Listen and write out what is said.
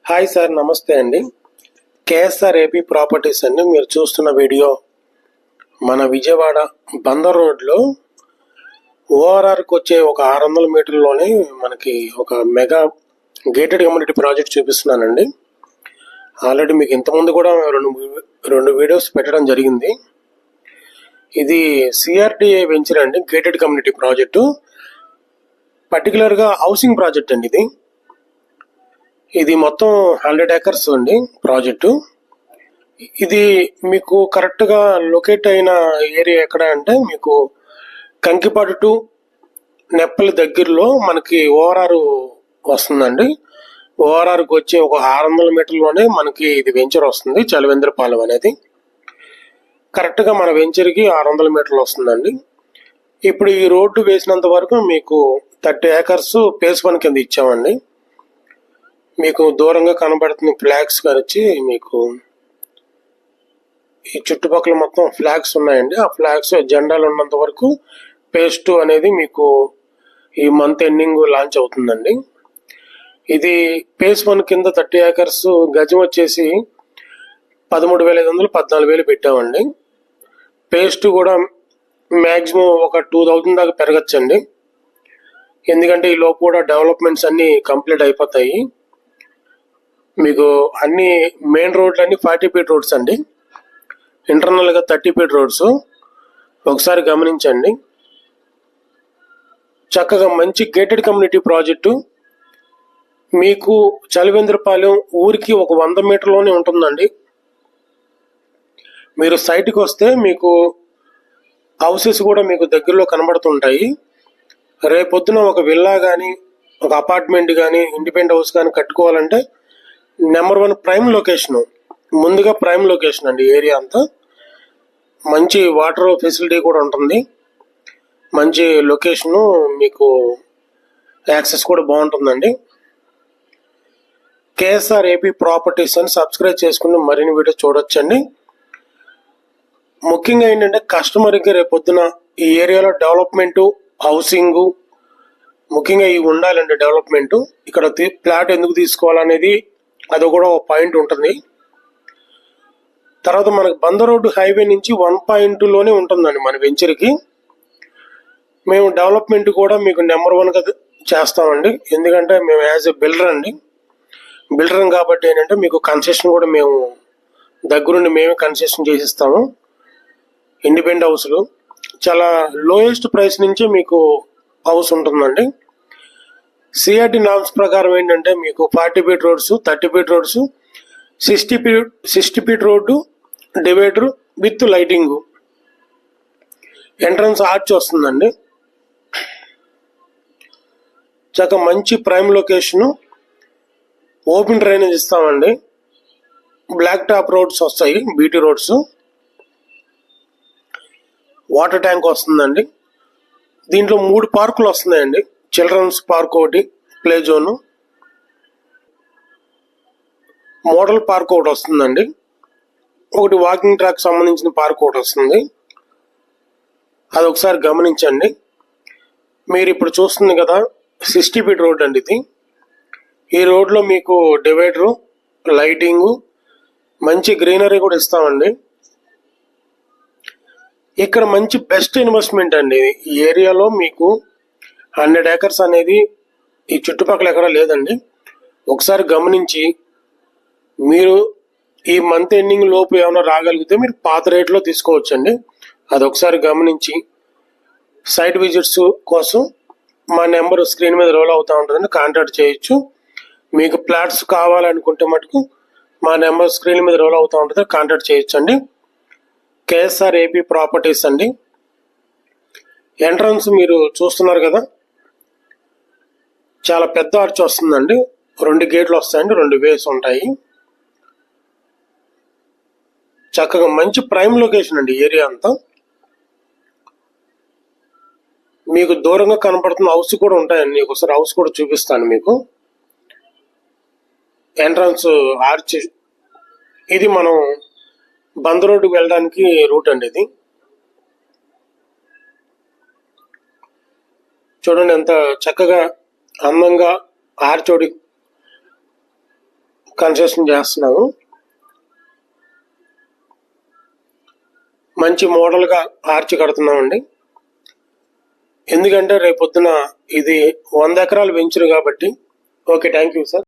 Hi sir, నమస్తే అండి. KSR AP properties అండి. మీరు చూస్తున్న వీడియో మన విజయవాడ బందర్ రోడ్లో ఓఆర్ఆర్కి వచ్చే ఒక 600 మీటర్లోనే మనకి ఒక మెగా గేటెడ్ కమ్యూనిటీ ప్రాజెక్ట్ చూపిస్తున్నానండి. ఆల్రెడీ మీకు ఇంతకుముందు కూడా రెండు వీడియోస్ పెట్టడం జరిగింది. ఇది సిఆర్డిఏ వెంచర్ అండి, గేటెడ్ కమ్యూనిటీ ప్రాజెక్టు. పర్టికులర్గా హౌసింగ్ ప్రాజెక్ట్ అండి. ఇది మొత్తం 100 acres అండి ప్రాజెక్టు. ఇది మీకు కరెక్ట్గా లొకేట్ అయిన ఏరియా ఎక్కడ అంటే మీకు కంకిపాడు టు నెప్పలి దగ్గరలో మనకి ఓఆర్ఆర్ వస్తుందండి. ఓఆర్ఆర్కి వచ్చి ఒక 600 మీటర్లోనే మనకి ఇది వెంచర్ వస్తుంది, చలవేంద్రపాలెం అనేది. కరెక్ట్గా మన వెంచర్కి 600 మీటర్లు వస్తుందండి. ఇప్పుడు ఈ రోడ్డు వేసినంత వరకు మీకు 30 acres phase 1 కింద ఇచ్చామండి. మీకు దూరంగా కనబడుతున్న ఫ్లాగ్స్ వచ్చి మీకు ఈ చుట్టుపక్కల మొత్తం ఫ్లాగ్స్ ఉన్నాయండి. ఆ ఫ్లాగ్స్ జెండాలు ఉన్నంత వరకు phase 2 అనేది మీకు ఈ మంత్ ఎండింగ్ లాంచ్ అవుతుందండి. ఇది phase 1 కింద 30 acres గజం వచ్చేసి 13,500 14,000 పెట్టామండి. phase 2 కూడా మ్యాక్సిమం ఒక 2,000 దాకా పెరగచ్చండి. ఎందుకంటే ఈ లోపు కూడా డెవలప్మెంట్స్ అన్నీ కంప్లీట్ అయిపోతాయి. మీకు అన్ని మెయిన్ రోడ్లు అన్ని 40 feet రోడ్స్ అండి, ఇంటర్నల్గా 30 feet రోడ్స్. ఒకసారి గమనించండి. చక్కగా మంచి గేటెడ్ కమ్యూనిటీ ప్రాజెక్టు. మీకు చలవేంద్రపాలెం ఊరికి ఒక 100 మీటర్లోనే ఉంటుందండి. మీరు సైట్కి వస్తే మీకు హౌసెస్ కూడా మీకు దగ్గరలో కనబడుతుంటాయి. రేపొద్దున ఒక విల్లా కానీ ఒక అపార్ట్మెంట్ కానీ ఇండిపెండెంట్ హౌస్ కానీ కట్టుకోవాలంటే నెంబర్ 1 ప్రైమ్ లొకేషను, ముందుగా ప్రైమ్ లొకేషన్ అండి. ఏరియా అంతా మంచి వాటర్ ఫెసిలిటీ కూడా ఉంటుంది, మంచి లొకేషను, మీకు యాక్సెస్ కూడా బాగుంటుందండి. కేఎస్ఆర్ ఏపీ ప్రాపర్టీస్ అని సబ్స్క్రైబ్ చేసుకుని మరిన్ని వీడియో చూడొచ్చండి. ముఖ్యంగా ఏంటంటే కస్టమర్కి రేపొద్దున ఈ ఏరియాలో డెవలప్మెంటు, హౌసింగు ముఖ్యంగా ఇవి ఉండాలండి. డెవలప్మెంటు ఇక్కడ ప్లాట్ ఎందుకు తీసుకోవాలనేది అది కూడా ఒక పాయింట్ ఉంటుంది. తర్వాత మనకు బందర్ రోడ్డు హైవే నుంచి 1.2లోనే ఉంటుందండి మన వెంచర్కి. మేము డెవలప్మెంట్ కూడా మీకు నెంబర్ 1గా చేస్తామండి. ఎందుకంటే మేము యాజ్ ఎ బిల్డర్ అండి, బిల్డర్ కాబట్టి ఏంటంటే మీకు కన్సెషన్ కూడా మేము దగ్గరుండి మేమే కన్సెషన్ చేసిస్తాము. ఇండిపెండెంట్ హౌస్లు చాలా లోయెస్ట్ ప్రైస్ నుంచే మీకు హౌస్ ఉంటుందండి. సిఆర్డి నామ్స్ ప్రకారం ఏంటంటే మీకు 40 feet roads, 30 feet roads, 60 feet road, divider with lighting, entrance arch వస్తుందండి. చక్కగా మంచి ప్రైమ్ లొకేషను, ఓపెన్ డ్రైనేజ్ ఇస్తామండి. బ్లాక్ టాప్ రోడ్స్ వస్తాయి, బీటీ రోడ్స్, వాటర్ ట్యాంక్ వస్తుందండి. దీంట్లో 3 పార్కులు వస్తున్నాయండి. చిల్డ్రన్స్ పార్క్ ఒకటి, ప్లే జోను, మోడల్ పార్క్ ఒకటి వస్తుందండి. ఒకటి వాకింగ్ ట్రాక్ సంబంధించిన పార్క్ ఒకటి వస్తుంది. అది ఒకసారి గమనించండి. మీరు ఇప్పుడు చూస్తుంది కదా 60 feet రోడ్ అండి ఇది. ఈ రోడ్లో మీకు డివైడరు, లైటింగు, మంచి గ్రీనరీ కూడా ఇస్తామండి. ఇక్కడ మంచి బెస్ట్ ఇన్వెస్ట్మెంట్ అండి. ఈ ఏరియాలో మీకు 100 acres అనేది ఈ చుట్టుపక్కల ఎక్కడ లేదండి. ఒకసారి గమనించి మీరు ఈ మంత్ ఎండింగ్ లోపు ఏమైనా రాగలిగితే మీరు పాత రేట్లో తీసుకోవచ్చండి. అది ఒకసారి గమనించి సైట్ విజిట్స్ కోసం మా నెంబర్ స్క్రీన్ మీద రోల్ అవుతూ ఉంటుందండి, కాంటాక్ట్ చేయొచ్చు. మీకు ఫ్లాట్స్ కావాలనుకుంటే మటుకు మా నెంబర్ స్క్రీన్ మీద రోల్ అవుతూ ఉంటుంది, కాంటాక్ట్ చేయొచ్చు అండి. కేఎస్ఆర్ ఏపీ ప్రాపర్టీస్ అండి. ఎంట్రన్స్ మీరు చూస్తున్నారు కదా, చాలా పెద్ద ఆర్చ్ వస్తుందండి. 2 గేట్లు వస్తాయండి, 2 వేస్ ఉంటాయి. చక్కగా మంచి ప్రైమ్ లొకేషన్ అండి ఏరియా అంతా. మీకు దూరంగా కనపడుతున్న హౌస్ కూడా ఉంటాయండి. ఒకసారి హౌస్ కూడా చూపిస్తాను మీకు. ఎంట్రన్స్ ఆర్చ్ ఇది మనం బందర్ రోడ్డుకి వెళ్ళడానికి రూట్ అండి ఇది. చూడండి ఎంత చక్కగా అందంగా ఆర్చోడి కన్స్ట్రక్షన్ చేస్తున్నాము. మంచి మోడల్గా ఆర్చి కడుతున్నామండి. ఎందుకంటే రేపొద్దున ఇది 100 ఎకరాలు వెంచరు కాబట్టి. Okay, thank you sir.